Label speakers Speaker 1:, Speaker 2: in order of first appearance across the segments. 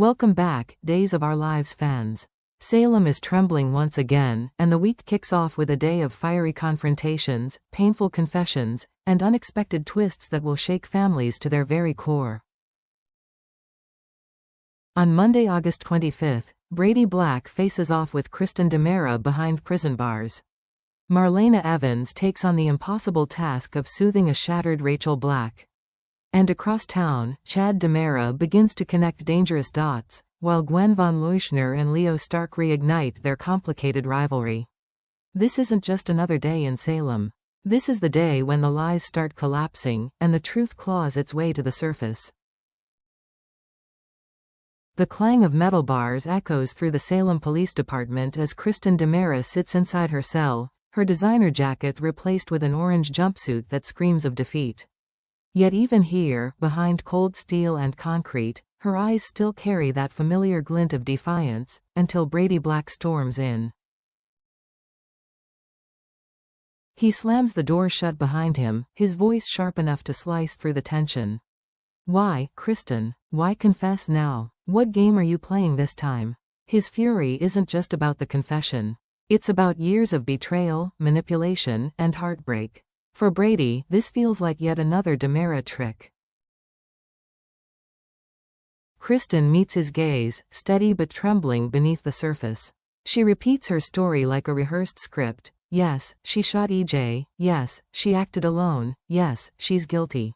Speaker 1: Welcome back, Days of Our Lives fans. Salem is trembling once again, and the week kicks off with a day of fiery confrontations, painful confessions, and unexpected twists that will shake families to their very core. On Monday, August 25th, Brady Black faces off with Kristen DiMera behind prison bars. Marlena Evans takes on the impossible task of soothing a shattered Rachel Black. And across town, Chad DiMera begins to connect dangerous dots, while Gwen von Leuschner and Leo Stark reignite their complicated rivalry. This isn't just another day in Salem. This is the day when the lies start collapsing, and the truth claws its way to the surface. The clang of metal bars echoes through the Salem Police Department as Kristen DiMera sits inside her cell, her designer jacket replaced with an orange jumpsuit that screams of defeat. Yet even here, behind cold steel and concrete, her eyes still carry that familiar glint of defiance, until Brady Black storms in. He slams the door shut behind him, his voice sharp enough to slice through the tension. "Why, Kristen? Why confess now? What game are you playing this time?" His fury isn't just about the confession. It's about years of betrayal, manipulation, and heartbreak. For Brady, this feels like yet another DiMera trick. Kristen meets his gaze, steady but trembling beneath the surface. She repeats her story like a rehearsed script. Yes, she shot EJ. Yes, she acted alone. Yes, she's guilty.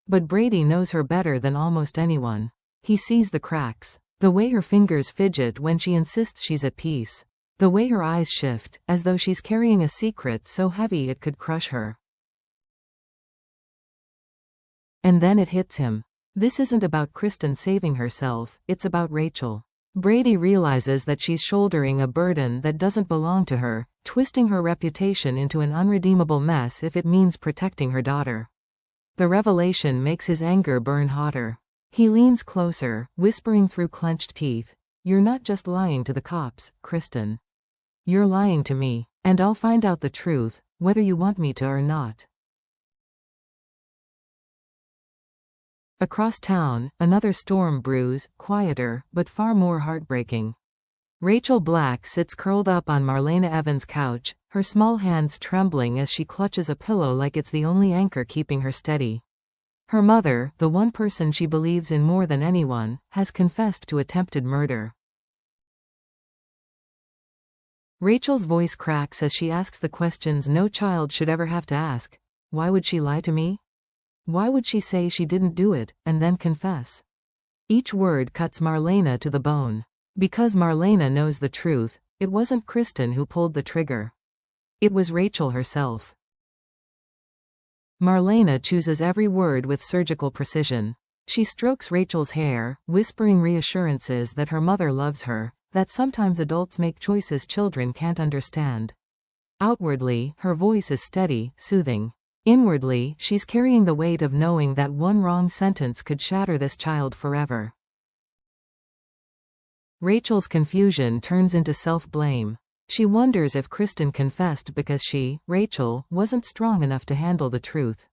Speaker 1: But Brady knows her better than almost anyone. He sees the cracks. The way her fingers fidget when she insists she's at peace. The way her eyes shift, as though she's carrying a secret so heavy it could crush her. And then it hits him. This isn't about Kristen saving herself, it's about Rachel. Brady realizes that she's shouldering a burden that doesn't belong to her, twisting her reputation into an unredeemable mess if it means protecting her daughter. The revelation makes his anger burn hotter. He leans closer, whispering through clenched teeth, "You're not just lying to the cops, Kristen. You're lying to me, and I'll find out the truth, whether you want me to or not." Across town, another storm brews, quieter, but far more heartbreaking. Rachel Black sits curled up on Marlena Evans' couch, her small hands trembling as she clutches a pillow like it's the only anchor keeping her steady. Her mother, the one person she believes in more than anyone, has confessed to attempted murder. Rachel's voice cracks as she asks the questions no child should ever have to ask. Why would she lie to me? Why would she say she didn't do it, and then confess? Each word cuts Marlena to the bone. Because Marlena knows the truth, it wasn't Kristen who pulled the trigger. It was Rachel herself. Marlena chooses every word with surgical precision. She strokes Rachel's hair, whispering reassurances that her mother loves her, that sometimes adults make choices children can't understand. Outwardly, her voice is steady, soothing. Inwardly, she's carrying the weight of knowing that one wrong sentence could shatter this child forever. Rachel's confusion turns into self-blame. She wonders if Kristen confessed because she, Rachel, wasn't strong enough to handle the truth.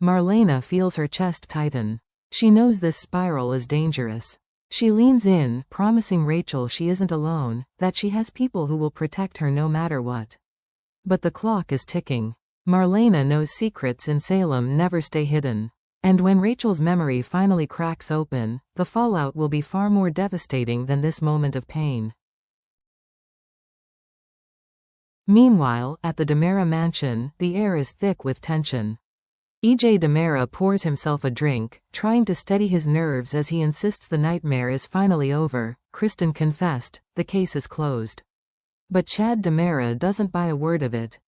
Speaker 1: Marlena feels her chest tighten. She knows this spiral is dangerous. She leans in, promising Rachel she isn't alone, that she has people who will protect her no matter what. But the clock is ticking. Marlena knows secrets in Salem never stay hidden. And when Rachel's memory finally cracks open, the fallout will be far more devastating than this moment of pain. Meanwhile, at the DiMera mansion, the air is thick with tension. EJ DiMera pours himself a drink, trying to steady his nerves as he insists the nightmare is finally over. Kristen confessed, the case is closed. But Chad DiMera doesn't buy a word of it.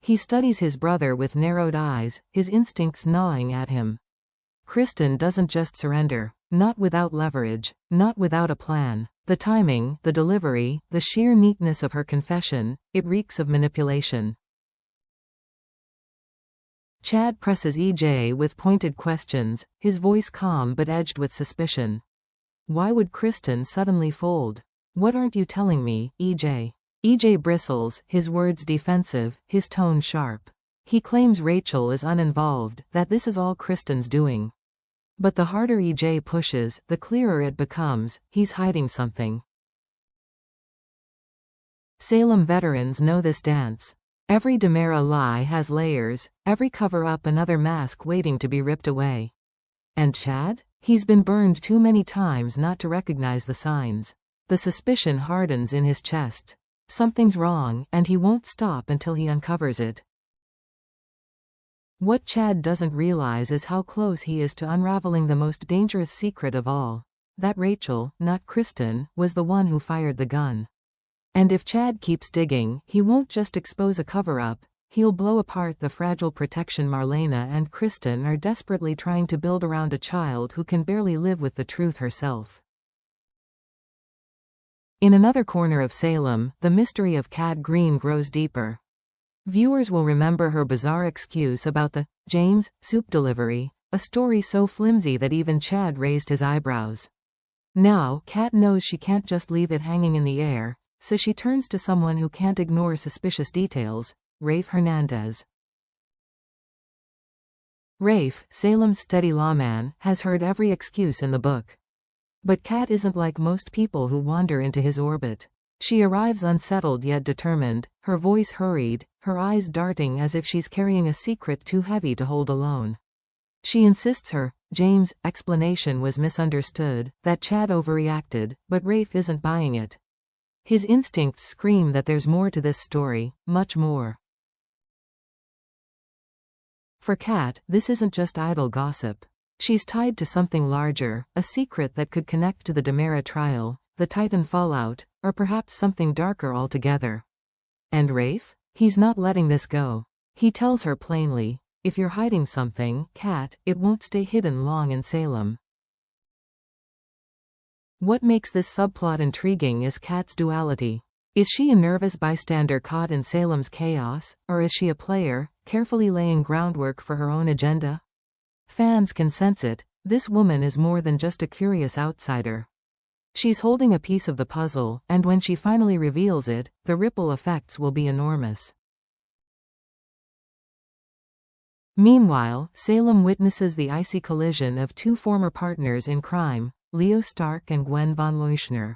Speaker 1: He studies his brother with narrowed eyes, his instincts gnawing at him. Kristen doesn't just surrender. Not without leverage. Not without a plan. The timing, the delivery, the sheer neatness of her confession, it reeks of manipulation. Chad presses EJ with pointed questions, his voice calm but edged with suspicion. Why would Kristen suddenly fold? What aren't you telling me, EJ? EJ bristles, his words defensive, his tone sharp. He claims Rachel is uninvolved, that this is all Kristen's doing. But the harder EJ pushes, the clearer it becomes, he's hiding something. Salem veterans know this dance. Every DiMera lie has layers, every cover-up another mask waiting to be ripped away. And Chad? He's been burned too many times not to recognize the signs. The suspicion hardens in his chest. Something's wrong, and he won't stop until he uncovers it. What Chad doesn't realize is how close he is to unraveling the most dangerous secret of all. That Rachel, not Kristen, was the one who fired the gun. And if Chad keeps digging, he won't just expose a cover-up, he'll blow apart the fragile protection Marlena and Kristen are desperately trying to build around a child who can barely live with the truth herself. In another corner of Salem, the mystery of Kat Green grows deeper. Viewers will remember her bizarre excuse about the James soup delivery, a story so flimsy that even Chad raised his eyebrows. Now, Kat knows she can't just leave it hanging in the air, so she turns to someone who can't ignore suspicious details, Rafe Hernandez. Rafe, Salem's steady lawman, has heard every excuse in the book. But Kat isn't like most people who wander into his orbit. She arrives unsettled yet determined, her voice hurried, her eyes darting as if she's carrying a secret too heavy to hold alone. She insists her James' explanation was misunderstood, that Chad overreacted, but Rafe isn't buying it. His instincts scream that there's more to this story, much more. For Kat, this isn't just idle gossip. She's tied to something larger, a secret that could connect to the DiMera trial, the Titan fallout, or perhaps something darker altogether. And Rafe? He's not letting this go. He tells her plainly, if you're hiding something, Kat, it won't stay hidden long in Salem. What makes this subplot intriguing is Kat's duality. Is she a nervous bystander caught in Salem's chaos, or is she a player, carefully laying groundwork for her own agenda? Fans can sense it, this woman is more than just a curious outsider. She's holding a piece of the puzzle, and when she finally reveals it, the ripple effects will be enormous. Meanwhile, Salem witnesses the icy collision of two former partners in crime, Leo Stark and Gwen von Leuschner.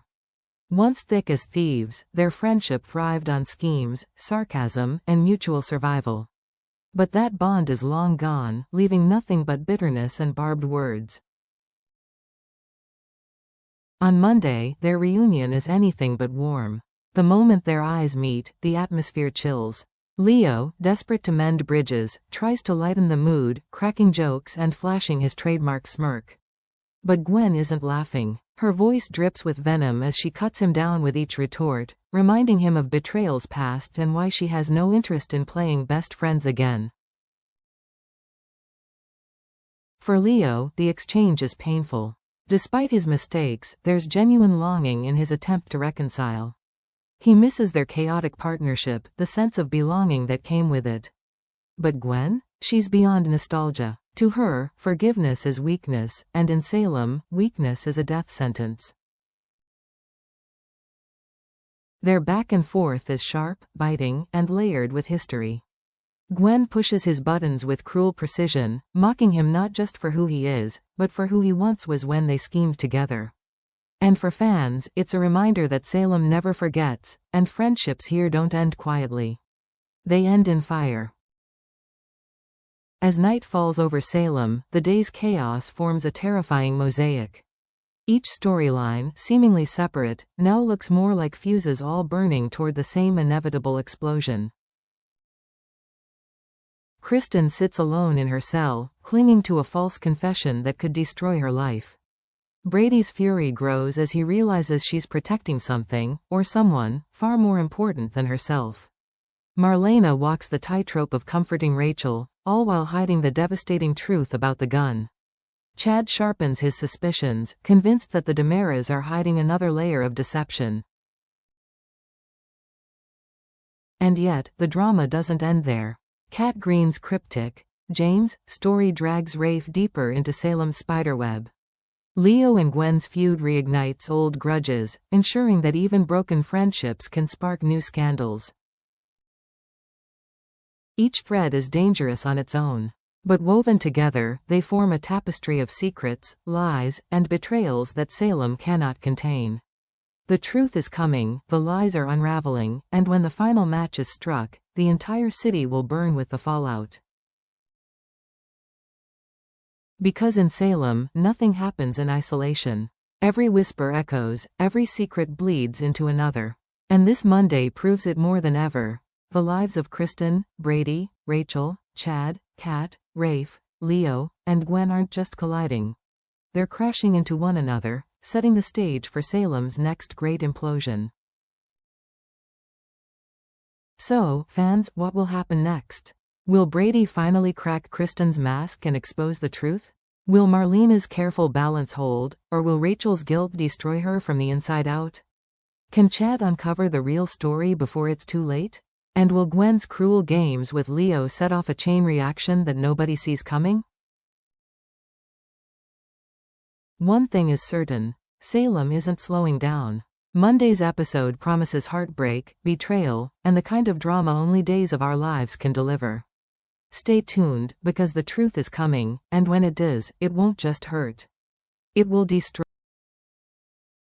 Speaker 1: Once thick as thieves, their friendship thrived on schemes, sarcasm, and mutual survival. But that bond is long gone, leaving nothing but bitterness and barbed words. On Monday, their reunion is anything but warm. The moment their eyes meet, the atmosphere chills. Leo, desperate to mend bridges, tries to lighten the mood, cracking jokes and flashing his trademark smirk. But Gwen isn't laughing. Her voice drips with venom as she cuts him down with each retort, reminding him of betrayals past and why she has no interest in playing best friends again. For Leo, the exchange is painful. Despite his mistakes, there's genuine longing in his attempt to reconcile. He misses their chaotic partnership, the sense of belonging that came with it. But Gwen? She's beyond nostalgia. To her, forgiveness is weakness, and in Salem, weakness is a death sentence. Their back and forth is sharp, biting, and layered with history. Gwen pushes his buttons with cruel precision, mocking him not just for who he is, but for who he once was when they schemed together. And for fans, it's a reminder that Salem never forgets, and friendships here don't end quietly. They end in fire. As night falls over Salem, the day's chaos forms a terrifying mosaic. Each storyline, seemingly separate, now looks more like fuses all burning toward the same inevitable explosion. Kristen sits alone in her cell, clinging to a false confession that could destroy her life. Brady's fury grows as he realizes she's protecting something, or someone, far more important than herself. Marlena walks the tightrope of comforting Rachel, all while hiding the devastating truth about the gun. Chad sharpens his suspicions, convinced that the DiMeras are hiding another layer of deception. And yet, the drama doesn't end there. Kat Green's cryptic, James' story drags Rafe deeper into Salem's spiderweb. Leo and Gwen's feud reignites old grudges, ensuring that even broken friendships can spark new scandals. Each thread is dangerous on its own. But woven together, they form a tapestry of secrets, lies, and betrayals that Salem cannot contain. The truth is coming, the lies are unraveling, and when the final match is struck, the entire city will burn with the fallout. Because in Salem, nothing happens in isolation. Every whisper echoes, every secret bleeds into another. And this Monday proves it more than ever. The lives of Kristen, Brady, Rachel, Chad, Kat, Rafe, Leo, and Gwen aren't just colliding. They're crashing into one another, setting the stage for Salem's next great implosion. So, fans, what will happen next? Will Brady finally crack Kristen's mask and expose the truth? Will Marlena's careful balance hold, or will Rachel's guilt destroy her from the inside out? Can Chad uncover the real story before it's too late? And will Gwen's cruel games with Leo set off a chain reaction that nobody sees coming? One thing is certain. Salem isn't slowing down. Monday's episode promises heartbreak, betrayal, and the kind of drama only days of our lives can deliver. Stay tuned, because the truth is coming, and when it does, it won't just hurt. It will destroy.